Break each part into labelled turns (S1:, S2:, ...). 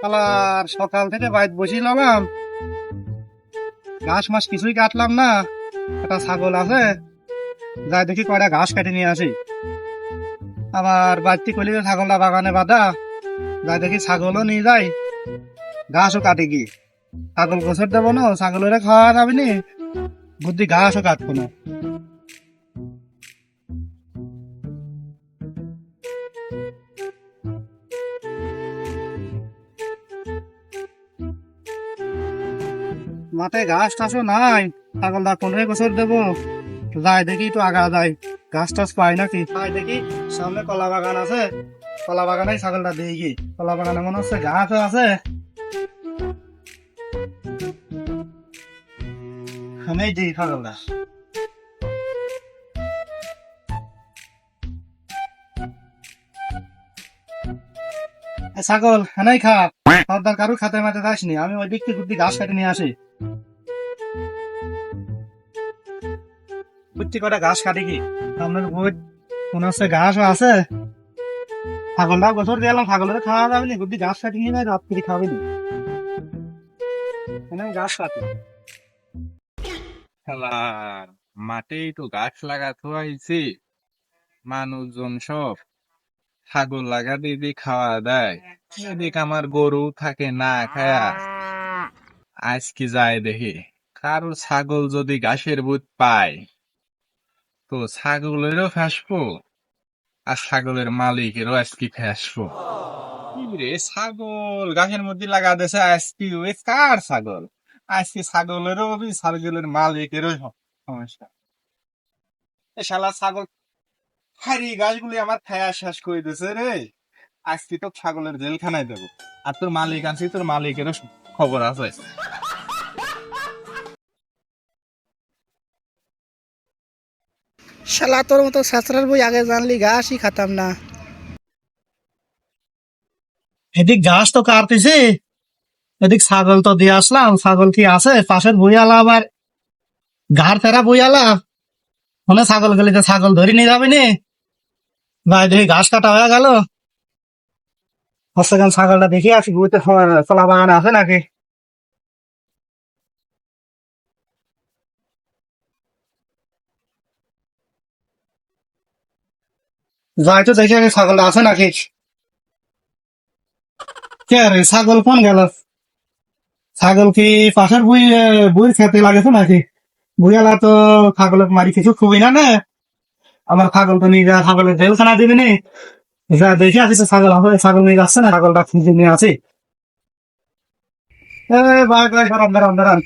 S1: আর সকাল থেকে বাইরে বসিলাম, ঘাস মাস কিছুই কাটলাম না। একটা ছাগল আছে, যাই দেখি কয়টা ঘাস কেটে নিয়ে আসি। আবার বাড়তি করলি ছাগলটা বাগানে বাঁধা, যাই দেখি ছাগলও নিয়ে যাই, ঘাসও কাটে গিয়ে। ছাগল গোসর দেবো না, ছাগলের খাওয়া যাবে নি, বুদ্ধি ঘাসও কাটবো না। মাঠে ঘাস টাসও নাই, ছাগলটা কোনরে গোসর দেবো। যাই দেখি একটু আগা যাই, ঘাস টাস পাই নাকি। যাই দেখি সামনে কলা বাগান আছে, কলা বাগানে ছাগলটা দিয়ে গিয়ে, কলা বাগানে মনে হচ্ছে ঘাসও আছে। আমি দিই ছাগলটা। ছাগল হানাই খা, সর্দার কারু খাতে মাতে যাসনি, আমি ওই দিক থেকে বুদ্ধি ঘাস কেটে নিয়ে আসি। বুদ্ধি কটা ঘাস কাটে কি আপনার বই, মনে হচ্ছে ঘাসও আছে। ছাগলটা বছর গেলাম, ছাগলের খাওয়া যাবে না, বুদ্ধি ঘাস কাটি নিয়ে রাত করে খাবে না, ঘাস কাটে।
S2: খেলার মাঠেই তো গাছ লাগাতে হয়েছে, মানুষজন সব ছাগল লাগা দিয়ে খাওয়া দেয়। এদিকে আমার গরু থাকে না খায়া, আজকে যায় দেখি কারো ছাগল যদি ঘাসের বুট পায় তো ছাগলেরও ফাঁসবো, আর ছাগলের মালিকেরও আজকে ফাঁসবো। কি রে, ছাগল ঘাসের মধ্যে লাগা দিয়েছে, আজকে ওই কার ছাগল? আজকে ছাগলেরও হবে, ছাগলের মালিকেরও সমস্যা। এ শালা ছাগল হারি গাছগুলি আমার খায়া শেষ করে দিছে রে। আজকে তো ছাগলের জেলখানায় দেবো, আর তোর মালিক আনছি, তোর মালিকেরও খবর আছে।
S1: শালা তোর মতো ছেঁচড়ার বই আগে জানলি ঘাসই খাতাম না। এদিক ঘাস তো কাটতেছি, এদিক ছাগল তো দিয়ে আসলাম, ছাগল কি আছে পাশের বইয়ালা, আবার ঘাড় ফেরা বইয়ালা, মনে ছাগল গেলে তো ছাগল ধরে নিয়ে যাবে নি। ভাই দেখি ঘাস কাটা হয়ে গেল, হচ্ছে ছাগলটা দেখি আসি, বুঝতে কলা বাগানে আছে নাকি। যাই তো দেখি আগে ছাগলটা আছে নাকি। কে রে, ছাগল কোন গেল? ছাগল কি পাশের বুই খেতে লাগেছে নাকি? বুইয়ালা তো ছাগলের মারি কিছু খুবই না না, আমার ছাগল তো নিয়ে যা, ছাগলের জেলখানা দিবি নি। যা দেখে আসি তো ছাগল হবে, ছাগল নিয়ে যাচ্ছে না, ছাগলটা খুঁজে নিয়ে আসি। ভাই ভাই দাঁড়ান দাঁড়ান দাঁড়ান।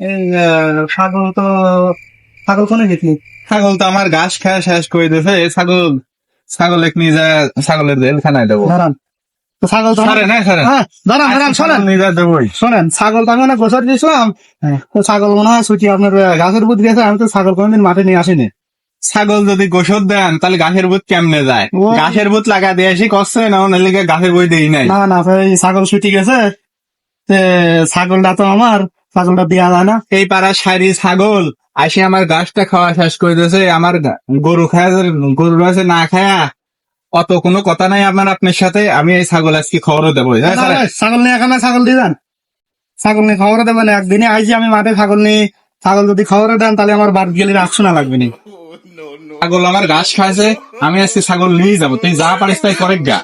S1: এই ছাগল তো, ছাগল কোনে গেছি?
S2: ছাগল তো আমার ঘাস খায় শেষ করে দিয়েছে, ছাগল এক নিয়ে যায় ছাগলের জেলখানায় দেবো।
S1: দাঁড়ান, তো ছাগল তো
S2: সরেন, সরেন।
S1: হ্যাঁ দাঁড়ান দাঁড়ান, শোনেন
S2: নিয়ে যায় দেবোই।
S1: শোনেন, ছাগল তো আমি অনেক গোসর দিয়েছিলাম, তো ছাগল মনে হয় ছুটি আপনার গাছের বুধ গেছে, আমি তো ছাগল কোনোদিন মাঠে নিয়ে আসিনি।
S2: ছাগল যদি গোসর দেন তাহলে ঘাসের বুত কেমনে যায়?
S1: ও।
S2: ঘাসের বুত লাগা দিয়ে আসি কষ্ট না, নাহলে ঘাসের বই দেই নাই।
S1: না না ভাই, ছাগল ছুটি গেছে, তে ছাগলটা তো আমার, ছাগলটা দেওয়া যায় না।
S2: এই পাড়ার সারি ছাগল আসে আমার ঘাসটা খাওয়া শেষ করে দিয়েছে, আমার গরু খায়, গরু আছে না খায়া। অত কোনো কথা নাই আপনার সাথে, আমি এই ছাগল আজকে খবরও দেবো।
S1: না, না, ছাগল নিয়ে এখানে ছাগল দিয়ে যান, ছাগল নিয়ে খবর দেবেন। একদিনে আইছি আমি মাঠে, ছাগল নিয়ে, ছাগল যদি খবর দেন তাহলে আমার বাড়ি গেলে রাখছো না লাগবে না।
S2: ছাগল আমার ঘাস খাইছে, আমি আজকে ছাগল নিয়ে যাবো, তুই যা পারিস তাই করে গা।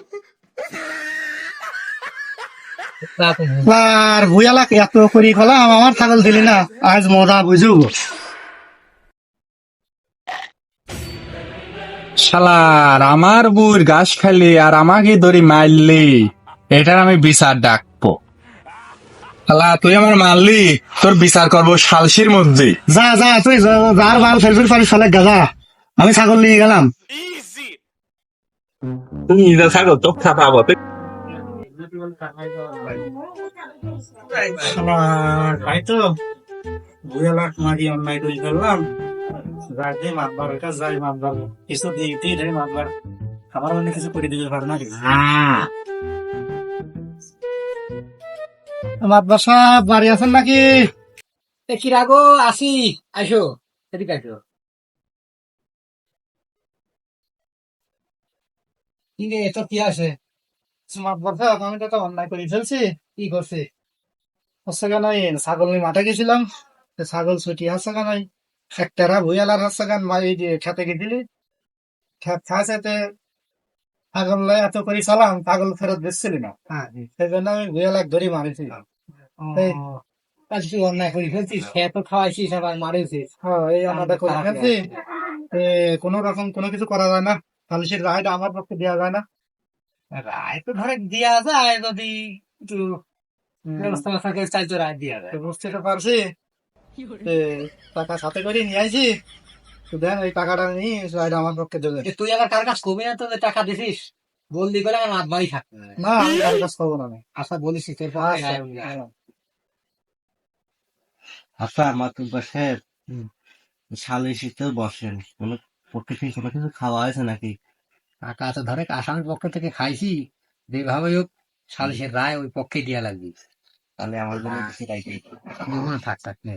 S1: আর ভুয়ালা এত করি খলাম, আমার ছাগল দিলি না, আজ মজা বুঝুব।
S2: শালার আমার বুর ঘাস খাইলি আর আমাকে ধরি মারলি, এটার আমি বিচার ডাকবো। শালা তুই আমার মারলি, তোর বিচার করবো শালসির মধ্যে।
S1: যা যা, তুই যার বাল ফেলফিল পারিস ফেলে গা, আমি ছাগল নিয়ে গেলাম।
S2: তুমি নিজে ছাগল তো খাবো।
S1: তাই তো ভুয়ালা মারি অন্যায় তৈরি করলাম, যাই মাতবার কাজ, যাই মাতবার কিছু দিয়ে রে মাতবার, আমার অনেক কিছু করে দিতে পারে নাকি। মাতবার সাহেব বাড়ি আছেন নাকি?
S3: কি রাগো, আসি, আসো, এদিকে আসো। কি রে, তোর কি আছে?
S1: স্মার্ট বলছে আমি তো একটা অন্যায় করে ফেলছি।
S3: কি করছে?
S1: হচ্ছে কেন এই ছাগল নিয়ে মাঠে গেছিলাম, তো ছাগল ছুটি হচ্ছে কেন একটা ভুইয়ালার হচ্ছে কেন এই যে খেতে গেছিলি, খেত খাইছে ছাগল লয়ে এত করে চালাম, ছাগল ফেরত দিচ্ছিলি না।
S3: হ্যাঁ।
S1: সেই জন্য আমি ভুইয়ালাক ধরে মারিছি।
S3: ও,
S1: এই
S3: তাহলে তুই অন্যায় করে ফেলছিস, খেয়ে তো খাওয়াইছিস আবার মারিছিস।
S1: এই অন্যটা করে
S3: খারাপ
S1: ফেলছি।
S3: লাগছে।
S1: কোনো রকম কোনো কিছু করা যায় না, সালিসের রায়টা আমার পক্ষে দেওয়া যায় না।
S3: রায় তো ধরে দেওয়া যায় যদি একটু
S1: হুম,
S3: ব্যবস্থা থাকে, চাই তো রায় দেওয়া
S1: তো
S3: যায়।
S1: বুঝতে তো পারছি। এ, টাকা সাথে করে নিয়ে আইছি, তো দেন এই টাকাটা নিয়ে রায়টা আমার পক্ষে দেবে।
S3: তুই আবার কার কাছ কমে না তো যে টাকা দিছিস, বললি করে আমার হাত বাড়ি থাকবে।
S1: না আমি কারো কাছে পাবো না আমি।
S3: আচ্ছা বলিস তোর পক্ষে
S1: আচ্ছা,
S3: রায় অনুযায়ী।
S1: হ্যাঁ।
S4: আচ্ছা মাতুব্বা সাহেব,
S3: হুম।
S4: সালিশি তো বসেন, কোনো পক্ষে থেকে কোনো কিছু খাওয়া হয়েছে নাকি?
S3: টাকা তো ধরে আসামির পক্ষ থেকে খাইছি, যেভাবে হোক সালিশের রায় ওই পক্ষে দেওয়া লাগবে।
S4: তাহলে আমার জন্য কিছু রাইতে।
S3: না থাক থাক নে।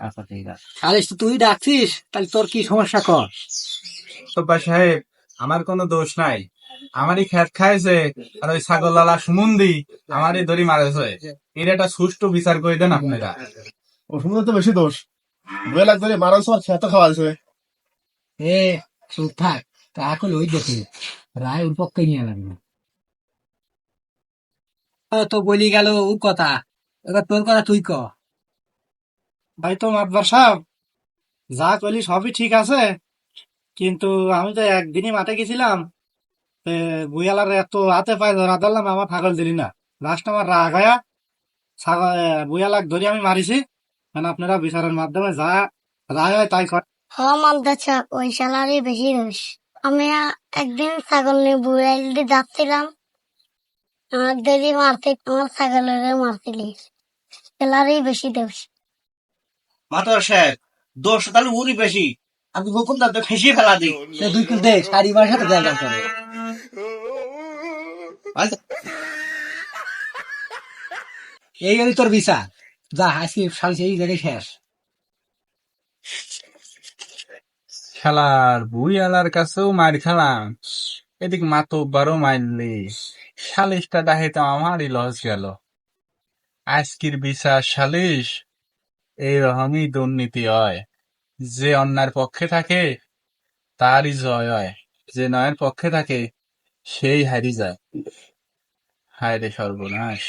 S4: আচ্ছা ঠিক আছে।
S3: সালিশ তো তুই ডাকছিস, তাহলে তোর কি সমস্যা কর।
S2: তোপা সাহেব, আমার কোনো দোষ নাই। আমারই খেত খাইছে, আর ওই ছাগলওয়ালা সুমন্দি আমারই ধরি মারেছে। এর একটা সুষ্ঠু বিচার করে দেন আপনারা।
S5: ও শুনলে তো বেশি দোষ। 2 লাখ ধরে মারা হচ্ছে আর খেতে খাওয়া হয়েছে।
S3: এ চুপ থাক, তা এখন ওই দেখে রায় ওর পক্ষে নিয়ে লাগবে। তো বলি গেল ওর কথা, এবার তোর কথা তুই ক।
S1: ভাই তো মাতবার সাহেব, যা করলি সবই ঠিক আছে, কিন্তু আমি তো একদিনই মাঠে গেছিলাম, বুয়ালার এত হাতে পায়ে ধরা ধরলাম, আমার ছাগল দিলি না। লাস্ট আমার রাগ আয়া ছাগল বুয়ালাক ধরে আমি মারিছি। মানে আপনারা বিচারের মাধ্যমে যা রায় হয় তাই কর।
S6: আমার কাছে ওই শালারই বেশি দোষ। আমি একদিন ছাগল নিয়ে বুড়াইল দিয়ে যাচ্ছিলাম, আমার দিদি মারতে আমার ছাগলের মারছিলি, শালারই বেশি দোষ।
S4: মাতুব্বা সাহেব, দোষ তাহলে উনি বেশি। আমি হুকুম দাঁড়তে ফেঁসিয়ে ফেলা দিই।
S3: সে দুই কিল দে, সারি মাসের সাথে জায়গা করে।
S4: আচ্ছা,
S3: এই হলি তোর বিচার, যা আজকে সালিশ এই জায়গায় শেষ।
S2: খেলার বুইয়ালার কাছেও মার খেলাম, এদিক মাতব্বারও মারলি। সালিশটা ডাহিতে আমারই লস গেল। আজকের বিচার সালিশ এইরকমই দুর্নীতি হয়। যে অন্যার পক্ষে থাকে তারই জয় হয়, যে নয়ের পক্ষে থাকে সেই হারি যায়। হায় রে সর্বনাশ।